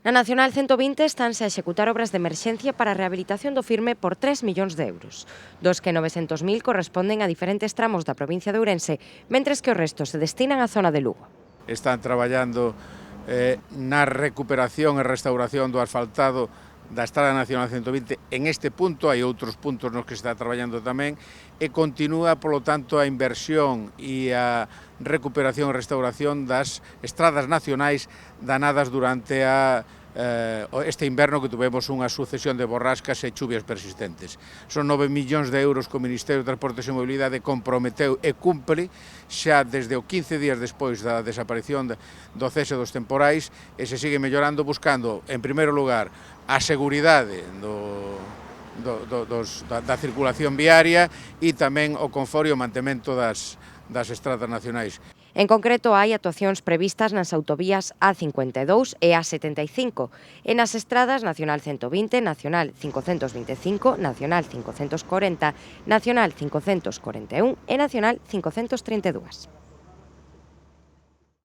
Na Nacional 120 estánse a executar obras de emerxencia para a rehabilitación do firme por 3 millóns de euros, dos que 900.000 corresponden a diferentes tramos da provincia de Ourense, mentres que o resto se destinan á zona de Lugo. Están traballando na recuperación e restauración do asfaltado da Estrada Nacional 120 en este punto, hai outros puntos nos que se está traballando tamén, e continúa, polo tanto, a inversión e a recuperación e restauración das estradas nacionais danadas durante este inverno que tuvemos unha sucesión de borrascas e chuvias persistentes. Son 9 millóns de euros que o Ministerio de Transportes e Mobilidade comprometeu e cumpre xa desde o 15 días despois da desaparición do cese dos temporais e se sigue mellorando buscando, en primeiro lugar, a seguridade da circulación viaria e tamén o confort e o mantemento das estradas nacionais. En concreto, hai actuacións previstas nas autovías A52 e A75 e nas estradas Nacional 120, Nacional 525, Nacional 540, Nacional 541 e Nacional 532.